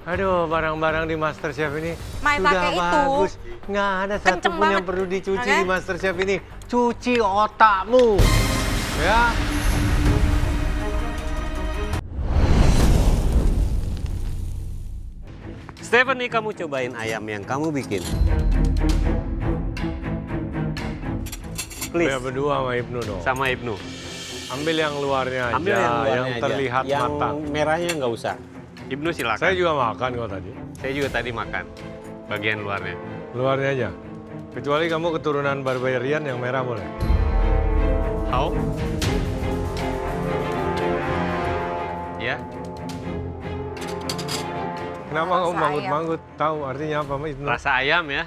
Aduh, barang-barang di MasterChef ini Maitake sudah itu bagus. Nggak ada kenceng satupun yang banget. perlu dicuci Oke? di MasterChef ini. Cuci otakmu. Ya. Stephanie, kamu cobain ayam yang kamu bikin. Please, Ya berdua sama Ibnu dong. sama Ibnu. Ambil yang luarnya aja, Ambil yang luarnya yang aja. terlihat yang matang. merahnya nggak usah. Ibnu silakan. Saya juga makan kok tadi. Saya juga tadi makan bagian luarnya. Luarnya aja. Kecuali kamu keturunan barbarian yang merah boleh. How? Ya, Kenapa Rasa kamu ayam. manggut-manggut? Tahu artinya apa, Ibnu? rasa ayam ya.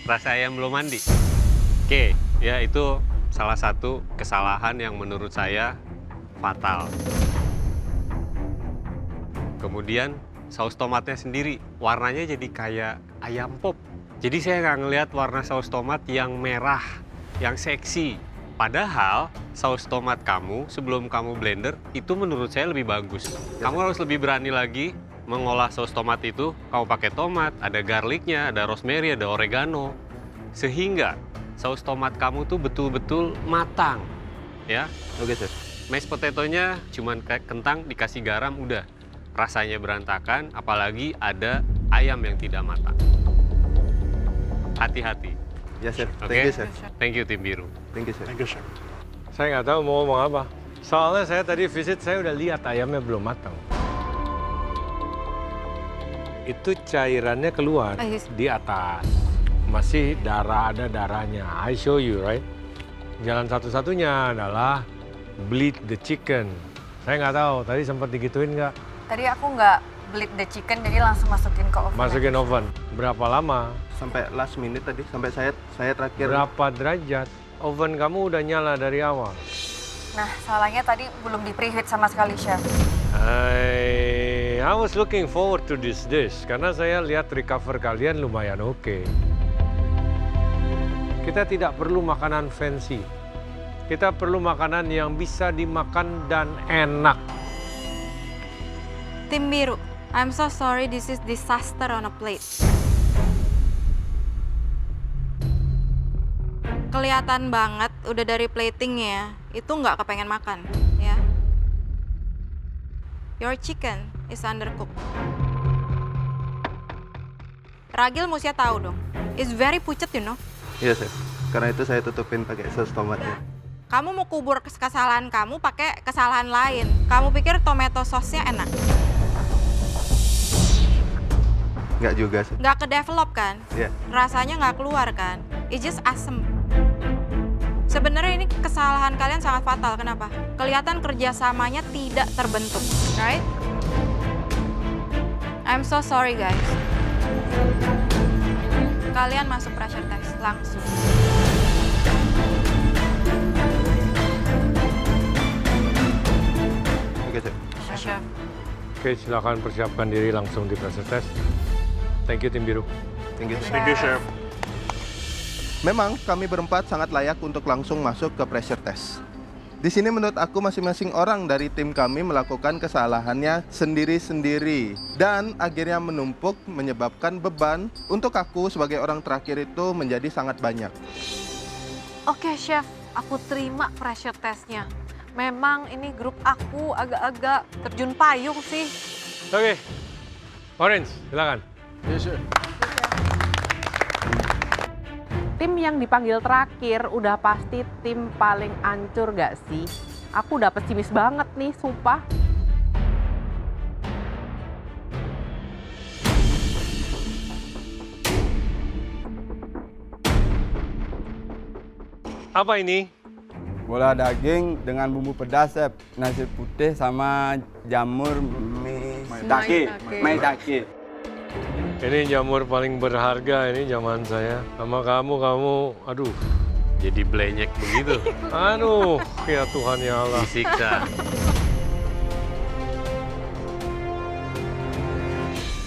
Rasa ayam belum mandi. Oke, ya itu salah satu kesalahan yang menurut saya fatal. Kemudian saus tomatnya sendiri, warnanya jadi kayak ayam pop. Jadi saya nggak ngelihat warna saus tomat yang merah, yang seksi. Padahal saus tomat kamu sebelum kamu blender itu menurut saya lebih bagus. Kamu harus lebih berani lagi mengolah saus tomat itu. Kamu pakai tomat, ada garlicnya, ada rosemary, ada oregano. Sehingga saus tomat kamu tuh betul-betul matang. Ya, Oke, Chef. mashed potato-nya cuman kayak kentang dikasih garam udah. Rasanya berantakan, apalagi ada ayam yang tidak matang. Hati-hati. Ya, Chef. Oke? Thank you, Chef. Thank you, tim biru. Thank you, Chef. Saya nggak tahu mau ngomong apa. Soalnya saya tadi visit, saya udah lihat ayamnya belum matang. Itu cairannya keluar Oh, yes. di atas. Masih darah, ada darahnya. I show you, right? Jalan satu-satunya adalah bleed the chicken. Saya nggak tahu, tadi sempat digituin nggak? Tadi aku nggak bleed the chicken, jadi langsung masukin ke oven. Masukin oven. Berapa lama? Sampai last minute tadi, sampai saya terakhir. Berapa derajat? Oven kamu udah nyala dari awal. Nah, salahnya tadi belum di preheat sama sekali, Chef. I was looking forward to this dish karena saya lihat recover kalian lumayan oke. Kita tidak perlu makanan fancy. Kita perlu makanan yang bisa dimakan dan enak. Tim biru, I'm so sorry this is disaster on a plate. Kelihatan banget udah dari platingnya, itu nggak kepengen makan, ya. Your chicken is undercooked. Ragil mesti tahu dong, it's very pucet, you know. Iya, Chef. Karena itu saya tutupin pakai saus tomatnya. Kamu mau kubur kesalahan kamu pakai kesalahan lain. Kamu pikir tomato sauce-nya enak? Nggak juga, Chef. Nggak ke-develop kan? Iya. Rasanya nggak keluar kan? It's just asem. Sebenarnya ini kesalahan kalian sangat fatal. Kenapa? Kelihatan kerjasamanya tidak terbentuk, right? I'm so sorry guys. Kalian masuk pressure test langsung. Oke, Chef. Chef. Oke, silakan persiapkan diri langsung di pressure test. Thank you tim biru. Thank you, Chef. Memang kami berempat sangat layak untuk langsung masuk ke pressure test. Di sini menurut aku masing-masing orang dari tim kami melakukan kesalahannya sendiri-sendiri dan akhirnya menumpuk menyebabkan beban untuk aku sebagai orang terakhir itu menjadi sangat banyak. Oke, Chef, aku terima pressure testnya. Memang ini grup aku agak-agak terjun payung sih. Oke, Orange, silakan. Tim yang dipanggil terakhir udah pasti tim paling ancur gak sih? Aku udah pesimis banget nih, sumpah. Apa ini? Bola daging dengan bumbu pedas, Chef. Nasi putih sama jamur maitake. Ini jamur paling berharga ini zaman saya. Sama kamu, aduh. Jadi blenyek begitu, Aduh, ya Tuhan ya Allah. disiksa.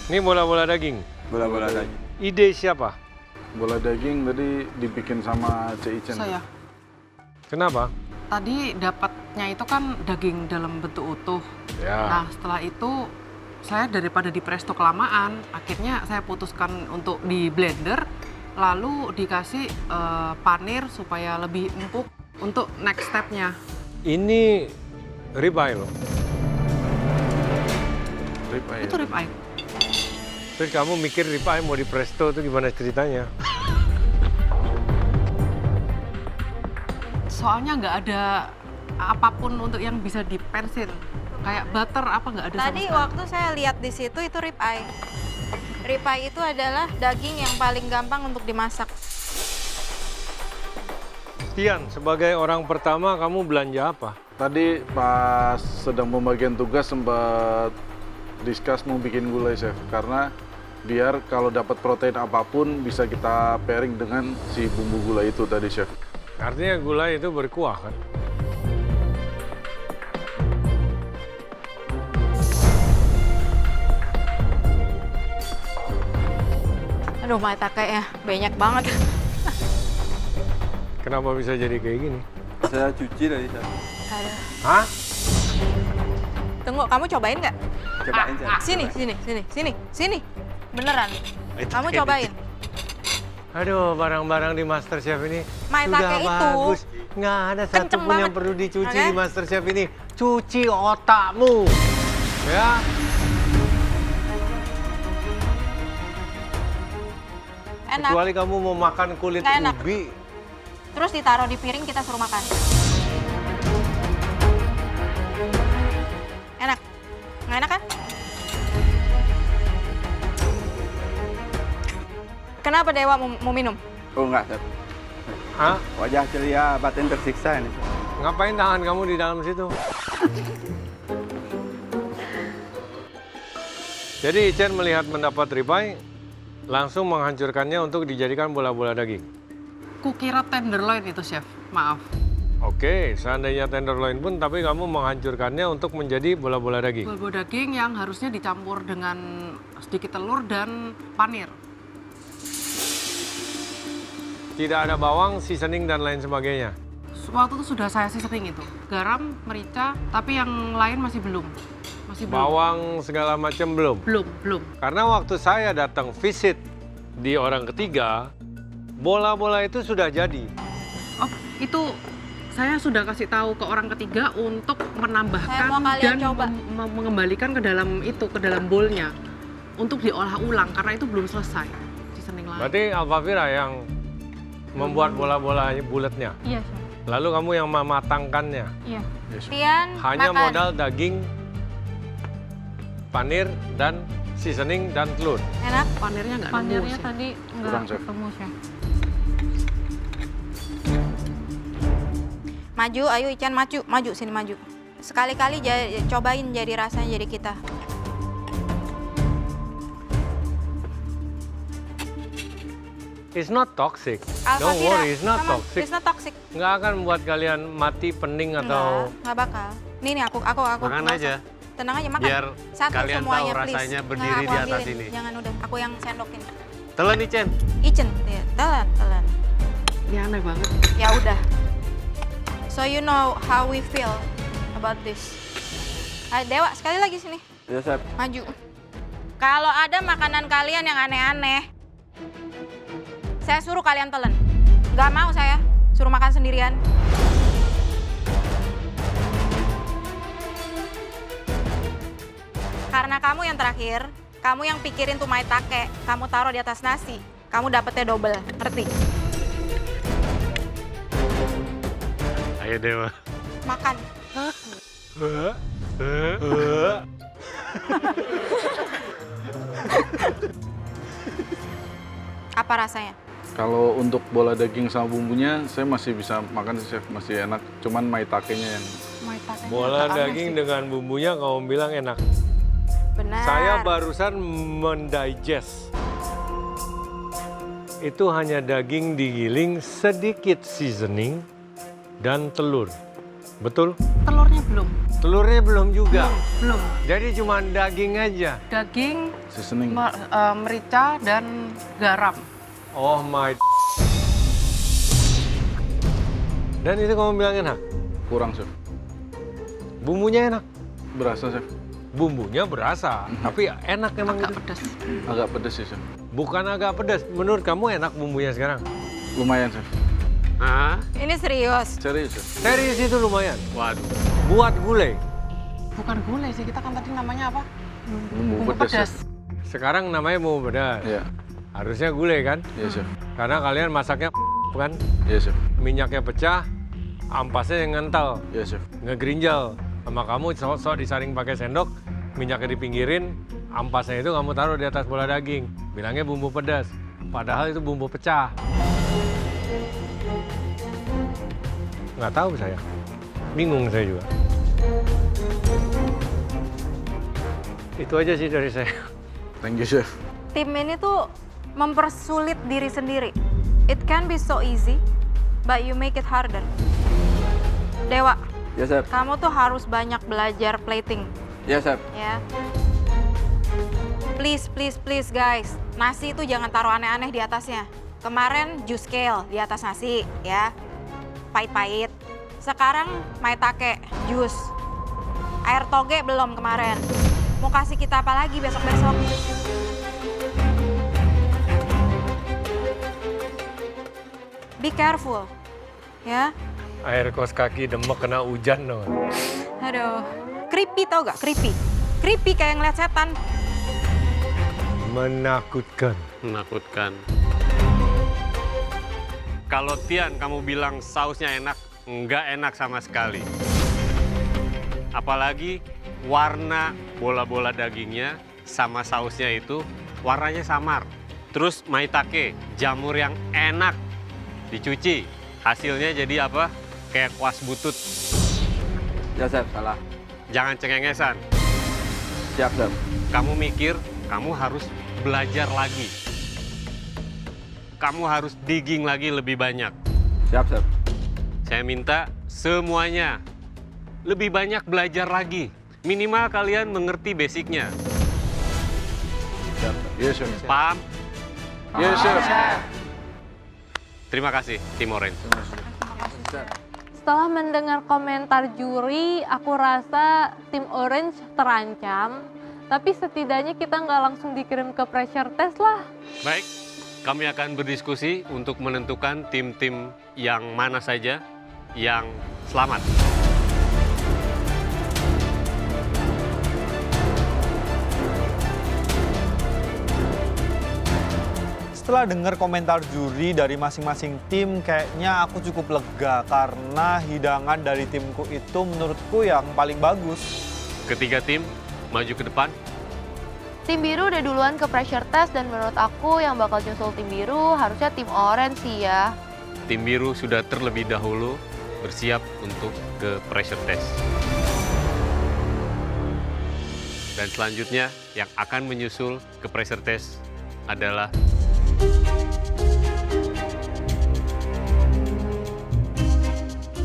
Ini bola-bola daging. Bola-bola daging. Ide siapa? Bola daging tadi dibikin sama Cik Icen. Saya. Kenapa? Tadi dapatnya itu kan daging dalam bentuk utuh. Ya. Nah, setelah itu saya daripada di presto kelamaan, akhirnya saya putuskan untuk di blender, lalu dikasih panir supaya lebih empuk untuk next step-nya. Ini ribeye loh. Ribeye. Itu ribeye. Terus kamu mikir ribeye mau di presto itu gimana ceritanya? Soalnya nggak ada apapun untuk yang bisa dipensil. Kayak butter apa nggak ada sama Tadi sekali. waktu saya lihat di situ itu ribeye. Ribeye itu adalah daging yang paling gampang untuk dimasak. Tian, sebagai orang pertama kamu belanja apa? Tadi pas sedang pembagian tugas sempat discuss mau bikin gulai chef, karena biar kalau dapat protein apapun bisa kita pairing dengan si bumbu gulai itu tadi chef. Artinya gulai itu berkuah kan? Aduh, maitake ya banyak banget. Kenapa bisa jadi kayak gini? Saya cuci tadi, Chef. Aduh. Hah? Tunggu, kamu cobain nggak? Cobain, Chef. Sini. Beneran. Kamu cobain. Aduh, barang-barang di MasterChef ini Maitake sudah itu bagus. Nggak ada kenceng satupun banget. yang perlu dicuci Oke? di MasterChef ini. Cuci otakmu. Ya. Enak. Kecuali kamu mau makan kulit Nggak enak. ubi. Terus ditaruh di piring, kita suruh makan. Enak? Nggak enak kan? Kenapa Dewa mau minum? Oh enggak, Chef. Hah? Wajah ceria, batin tersiksa ini. Ngapain tangan kamu di dalam situ? Jadi Ichen melihat mendapat ribeye, langsung menghancurkannya untuk dijadikan bola-bola daging. Kukira tenderloin itu chef, maaf. Oke, seandainya tenderloin pun, tapi kamu menghancurkannya untuk menjadi bola-bola daging. Bola daging yang harusnya dicampur dengan sedikit telur dan panir. Tidak ada bawang, seasoning, dan lain sebagainya. Waktu itu sudah saya seasoning itu. Garam, merica, tapi yang lain masih belum. Masih belum. Bawang segala macam belum. Belum. Karena waktu saya datang visit di orang ketiga, bola-bola itu sudah jadi. Oh, itu saya sudah kasih tahu ke orang ketiga untuk menambahkan Saya mau kalian dan coba. mengembalikan ke dalam itu, ke dalam bowl-nya untuk diolah ulang karena itu belum selesai seasoning lain. Berarti Alfavira yang membuat bola-bola bulatnya. Iya, Chef. Lalu kamu yang mematangkannya. Iya. Tian, Hanya makan. modal daging, panir, dan seasoning, dan telur. Enak? Panirnya nggak nemu, Panirnya Chef. tadi Kurang, nggak Chef. ketemu, Chef. Maju, ayo Ican, maju sini maju. Sekali-kali cobain jadi rasanya jadi kita. It's not toxic. Don't Alfavira, worry, it's not come on, toxic. It's not toxic. Nggak akan membuat kalian mati, pening, atau... Nggak bakal. Nih, aku. Makan nggak aja. usah. Tenang aja, makan. Biar Satu kalian semuanya, tahu please. rasanya Nah, berdiri aku di atas ambilin. ini. Jangan udah, aku yang sendokin. Telan nih, Chen. Icen, ya, telan. Ini aneh banget. Ya udah. So you know how we feel about this. Ayo, Dewa, sekali lagi sini. Ya, Chef. Maju. Kalau ada makanan kalian yang aneh-aneh, saya suruh kalian telan. Nggak mau saya suruh makan sendirian. Karena kamu yang terakhir, kamu yang pikirin tuh maitake, kamu taruh di atas nasi, kamu dapetnya double, ngerti? Ayo Dewa. Makan. Apa rasanya? Kalau untuk bola daging sama bumbunya, saya masih bisa makan sih chef, masih enak. Cuman maitake-nya yang Maitake. Bola daging dengan bumbunya kamu bilang enak. Benar. Saya barusan mendigest. Itu hanya daging digiling, sedikit seasoning, dan telur. Betul? Telurnya belum. Telurnya belum juga. Belum. Jadi cuma daging aja. Daging, seasoning. merica, dan garam. Oh my... Dan itu kamu bilang enak? Kurang chef. Bumbunya enak? Berasa chef. bumbunya berasa, tapi enak emang Agak gitu. pedas. Agak pedes sih, Chef. Bukan agak pedas. Menurut kamu enak bumbunya sekarang? Lumayan, Chef. Ah, Ini serius. Serius, Chef. Serius itu lumayan. waduh. Buat gulai. Bukan gulai sih, kita kan tadi namanya apa? Bumbu pedes, Chef. Sekarang namanya bumbu pedas. Iya, Harusnya gulai kan? iya, Chef. Karena kalian masaknya kan, Iya, Chef. minyaknya pecah, ampasnya yang ngental, Iya, Chef. ngegerinjal. Sama kamu sok-sok disaring pakai sendok, minyaknya dipinggirin, ampasnya itu kamu taruh di atas bola daging. Bilangnya bumbu pedas, padahal itu bumbu pecah. Nggak tahu saya, bingung saya juga. Itu aja sih dari saya. Thank you, Chef. Tim ini tuh mempersulit diri sendiri. It can be so easy, but you make it harder. Dewa, Ya, Chef. kamu tuh harus banyak belajar plating, Ya, Chef. ya. Please, please, please guys. Nasi itu jangan taruh aneh-aneh di atasnya. Kemarin juice kale di atas nasi, ya. Pahit-pahit. Sekarang maitake, jus. Air toge belum kemarin. Mau kasih kita apa lagi besok-besok? Be careful, ya. Air kos kaki demek kena hujan dong. Aduh, creepy tau gak? Creepy. Creepy kayak ngeliat setan. Menakutkan. Menakutkan. Kalau Tian kamu bilang sausnya enak, nggak enak sama sekali. Apalagi warna bola-bola dagingnya sama sausnya itu warnanya samar. Terus maitake, jamur yang enak dicuci. Hasilnya jadi apa? Kayak kuas butut. Ya, Chef. Salah. Jangan cengengesan. Siap, Chef. Kamu mikir, kamu harus belajar lagi. Kamu harus digging lagi lebih banyak. Siap, Chef. Saya minta semuanya lebih banyak belajar lagi. Minimal kalian mengerti basicnya. Siap, Chef. Yes, Chef. Paham? Yes, Chef. Terima kasih, Tim Orange. Setelah mendengar komentar juri, aku rasa tim Orange terancam. Tapi setidaknya kita nggak langsung dikirim ke pressure test lah. Baik, kami akan berdiskusi untuk menentukan tim-tim yang mana saja yang selamat. Setelah dengar komentar juri dari masing-masing tim, kayaknya aku cukup lega karena hidangan dari timku itu menurutku yang paling bagus. Ketiga tim, maju ke depan. Tim biru udah duluan ke pressure test dan menurut aku yang bakal nyusul tim biru harusnya tim orange sih ya. Tim biru sudah terlebih dahulu bersiap untuk ke pressure test. Dan selanjutnya yang akan menyusul ke pressure test adalah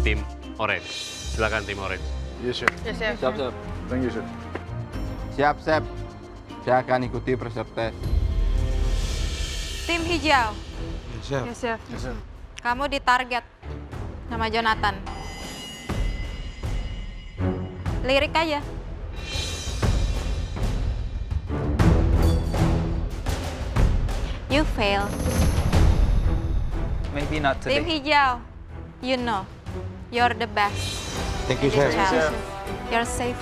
tim orange. Silakan tim orange. Yes, Chef. Siap, Chef. Thank you, Chef. Siap, Chef. Saya akan ikuti pressure test. Tim hijau, Ya, Chef. kamu ditarget sama Jonathan. Lirik aja. You fail. Maybe not Tim hijau, you know, you're the best. Thank you, in this Chef. challenge. You're safe.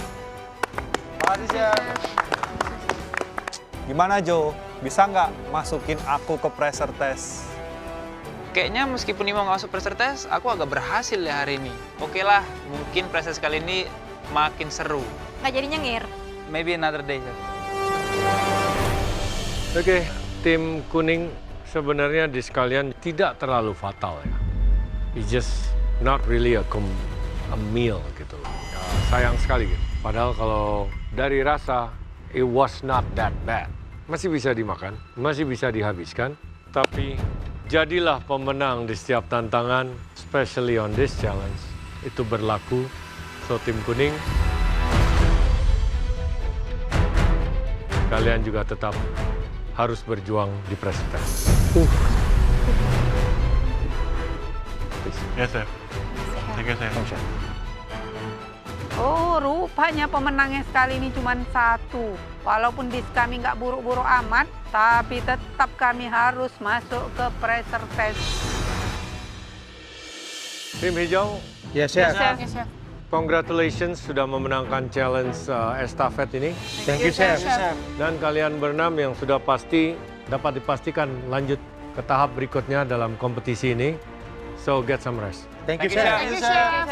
Makasih, Chef. Gimana, Jo? Bisa nggak masukin aku ke pressure test? Kayaknya meskipun ini mau masuk pressure test, aku agak berhasil ya hari ini. Oke lah, mungkin pressure test kali ini makin seru. Nggak jadi nyengir. Maybe another day, Chef. Oke, tim kuning sebenarnya di sekalian tidak terlalu fatal ya. It's just not really a meal gitu loh. Ya, sayang sekali gitu. Padahal kalau dari rasa, it was not that bad. Masih bisa dimakan, masih bisa dihabiskan. Tapi jadilah pemenang di setiap tantangan, especially on this challenge. Itu berlaku. So tim kuning, kalian juga tetap harus berjuang di pressure test. Yes, Chef. Thank you, Chef. Oh, rupanya pemenangnya sekali ini cuma satu. Walaupun dis kami nggak buruk-buruk amat, tapi tetap kami harus masuk ke pressure test. Tim hijau, Yes, Chef. congratulations sudah memenangkan challenge estafet ini. Thank you, Chef. Dan kalian berenam yang sudah pasti dapat dipastikan lanjut ke tahap berikutnya dalam kompetisi ini. So get some rest. Thank you, Chef. Chef.